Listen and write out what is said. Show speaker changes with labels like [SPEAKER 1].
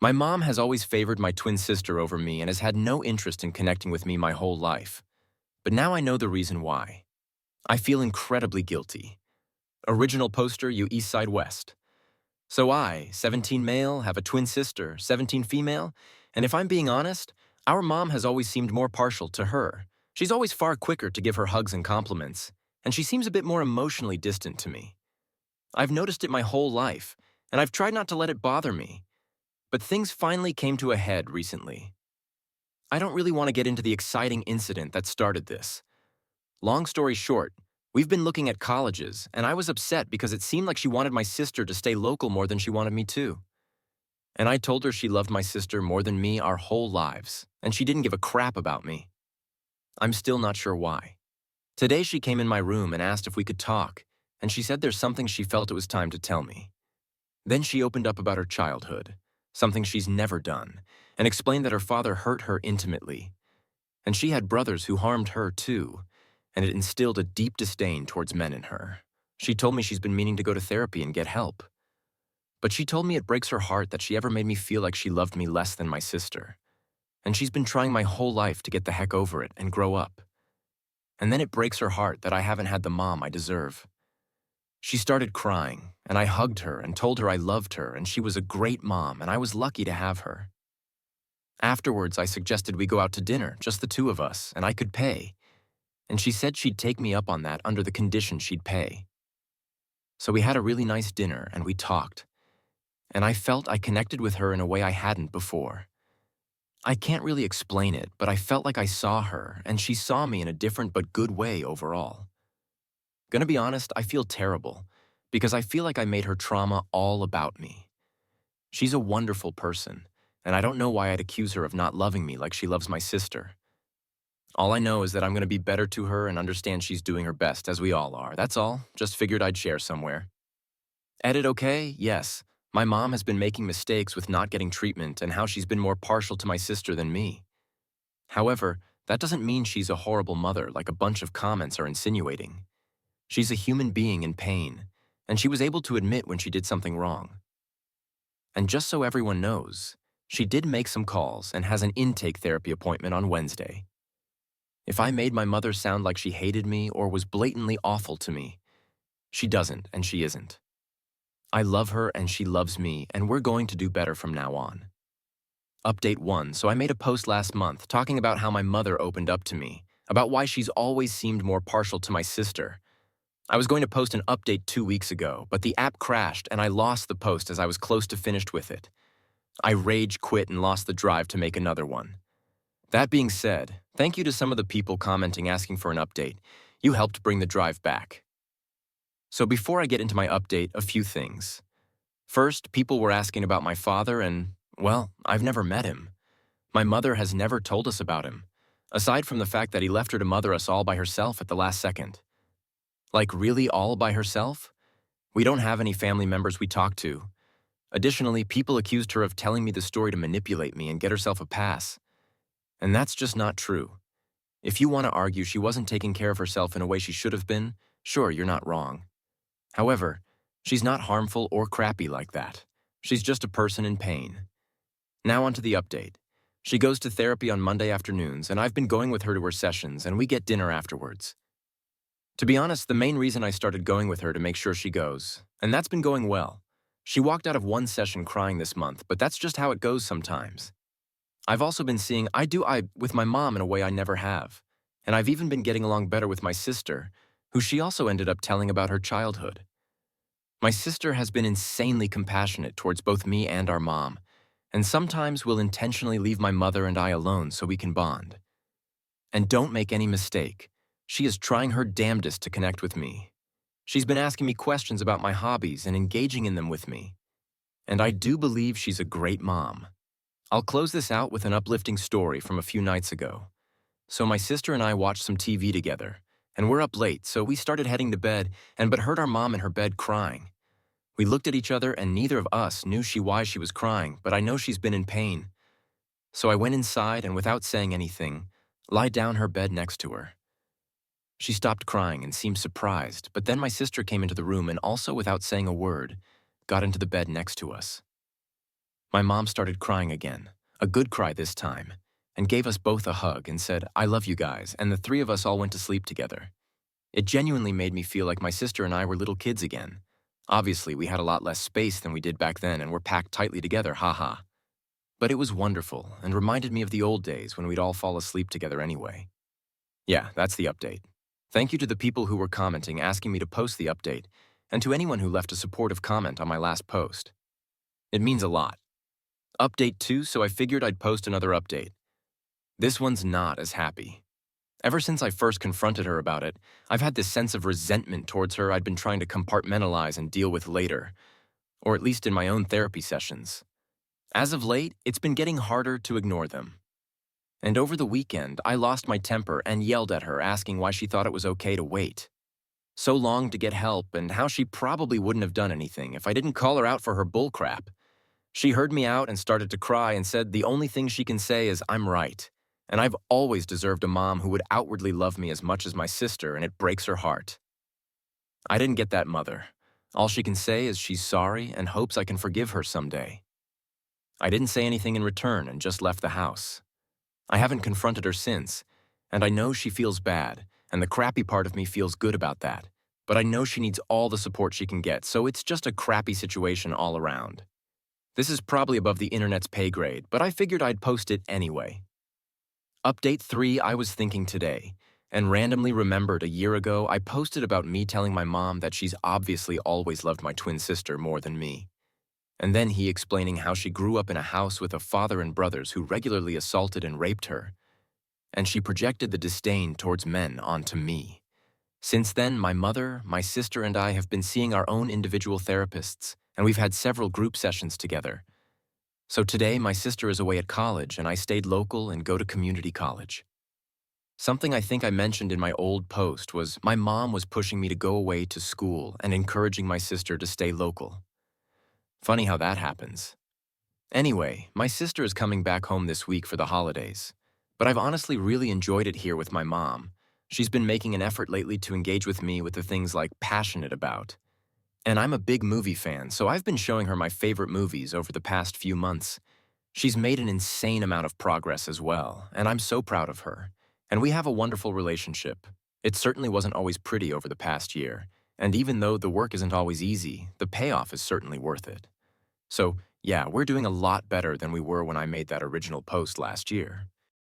[SPEAKER 1] My mom has always favored my twin sister over me and has had no interest in connecting with me my whole life. But now I know the reason why. I feel incredibly guilty. Original poster, you East Side West. So I, 17 male, have a twin sister, 17 female, and if I'm being honest, our mom has always seemed more partial to her. She's always far quicker to give her hugs and compliments, and she seems a bit more emotionally distant to me. I've noticed it my whole life, and I've tried not to let it bother me. But things finally came to a head recently. I don't really want to get into the exciting incident that started this. Long story short, we've been looking at colleges, and I was upset because it seemed like she wanted my sister to stay local more than she wanted me to. And I told her she loved my sister more than me our whole lives, and she didn't give a crap about me. I'm still not sure why. Today she came in my room and asked if we could talk, and she said there's something she felt it was time to tell me. Then she opened up about her childhood, something she's never done, and explained that her father hurt her intimately. And she had brothers who harmed her too, and it instilled a deep disdain towards men in her. She told me she's been meaning to go to therapy and get help. But she told me it breaks her heart that she ever made me feel like she loved me less than my sister. And she's been trying my whole life to get the heck over it and grow up. And then it breaks her heart that I haven't had the mom I deserve. She started crying, and I hugged her and told her I loved her and she was a great mom and I was lucky to have her. Afterwards, I suggested we go out to dinner, just the two of us, and I could pay. And she said she'd take me up on that under the condition she'd pay. So we had a really nice dinner and we talked. And I felt I connected with her in a way I hadn't before. I can't really explain it, but I felt like I saw her and she saw me in a different but good way overall. Gonna be honest, I feel terrible, because I feel like I made her trauma all about me. She's a wonderful person, and I don't know why I'd accuse her of not loving me like she loves my sister. All I know is that I'm gonna be better to her and understand she's doing her best, as we all are. That's all. Just figured I'd share somewhere. Edit okay? Yes. My mom has been making mistakes with not getting treatment and how she's been more partial to my sister than me. However, that doesn't mean she's a horrible mother like a bunch of comments are insinuating. She's a human being in pain, and she was able to admit when she did something wrong. And just so everyone knows, she did make some calls and has an intake therapy appointment on Wednesday. If I made my mother sound like she hated me or was blatantly awful to me, she doesn't and she isn't. I love her and she loves me, and we're going to do better from now on. Update 1. So I made a post last month talking about how my mother opened up to me, about why she's always seemed more partial to my sister. I was going to post an update 2 weeks ago, but the app crashed and I lost the post as I was close to finished with it. I rage quit and lost the drive to make another one. That being said, thank you to some of the people commenting asking for an update. You helped bring the drive back. So before I get into my update, a few things. First, people were asking about my father and, well, I've never met him. My mother has never told us about him, aside from the fact that he left her to mother us all by herself at the last second. Like really all by herself? We don't have any family members we talk to. Additionally, people accused her of telling me the story to manipulate me and get herself a pass. And that's just not true. If you want to argue she wasn't taking care of herself in a way she should have been, sure, you're not wrong. However, she's not harmful or crappy like that. She's just a person in pain. Now onto the update. She goes to therapy on Monday afternoons, and I've been going with her to her sessions, and we get dinner afterwards. To be honest, the main reason I started going with her to make sure she goes, and that's been going well. She walked out of one session crying this month, but that's just how it goes sometimes. I've also been seeing eye to eye with my mom in a way I never have, and I've even been getting along better with my sister, who she also ended up telling about her childhood. My sister has been insanely compassionate towards both me and our mom, and sometimes will intentionally leave my mother and I alone so we can bond. And don't make any mistake, she is trying her damnedest to connect with me. She's been asking me questions about my hobbies and engaging in them with me. And I do believe she's a great mom. I'll close this out with an uplifting story from a few nights ago. So my sister and I watched some TV together, and we're up late, so we started heading to bed but heard our mom in her bed crying. We looked at each other and neither of us knew why she was crying, but I know she's been in pain. So I went inside and without saying anything, lied down her bed next to her. She stopped crying and seemed surprised, but then my sister came into the room and also without saying a word, got into the bed next to us. My mom started crying again, a good cry this time, and gave us both a hug and said, "I love you guys," and the three of us all went to sleep together. It genuinely made me feel like my sister and I were little kids again. Obviously, we had a lot less space than we did back then and were packed tightly together, haha. But it was wonderful and reminded me of the old days when we'd all fall asleep together anyway. Yeah, that's the update. Thank you to the people who were commenting asking me to post the update, and to anyone who left a supportive comment on my last post. It means a lot. Update 2, so I figured I'd post another update. This one's not as happy. Ever since I first confronted her about it, I've had this sense of resentment towards her I'd been trying to compartmentalize and deal with later, or at least in my own therapy sessions. As of late, it's been getting harder to ignore them. And over the weekend, I lost my temper and yelled at her, asking why she thought it was okay to wait so long to get help and how she probably wouldn't have done anything if I didn't call her out for her bullcrap. She heard me out and started to cry and said the only thing she can say is I'm right, and I've always deserved a mom who would outwardly love me as much as my sister, and it breaks her heart. I didn't get that mother. All she can say is she's sorry and hopes I can forgive her someday. I didn't say anything in return and just left the house. I haven't confronted her since, and I know she feels bad, and the crappy part of me feels good about that. But I know she needs all the support she can get, so it's just a crappy situation all around. This is probably above the internet's pay grade, but I figured I'd post it anyway. Update 3, I was thinking today, and randomly remembered a year ago I posted about me telling my mom that she's obviously always loved my twin sister more than me. And then he explaining how she grew up in a house with a father and brothers who regularly assaulted and raped her, and she projected the disdain towards men onto me. Since then, my mother, my sister, and I have been seeing our own individual therapists, and we've had several group sessions together. So today, my sister is away at college, and I stayed local and go to community college. Something I think I mentioned in my old post was my mom was pushing me to go away to school and encouraging my sister to stay local. Funny how that happens. Anyway, my sister is coming back home this week for the holidays, but I've honestly really enjoyed it here with my mom. She's been making an effort lately to engage with me with the things like passionate about. And I'm a big movie fan, so I've been showing her my favorite movies over the past few months. She's made an insane amount of progress as well, and I'm so proud of her. And we have a wonderful relationship. It certainly wasn't always pretty over the past year, and even though the work isn't always easy, the payoff is certainly worth it. So, yeah, we're doing a lot better than we were when I made that original post last year.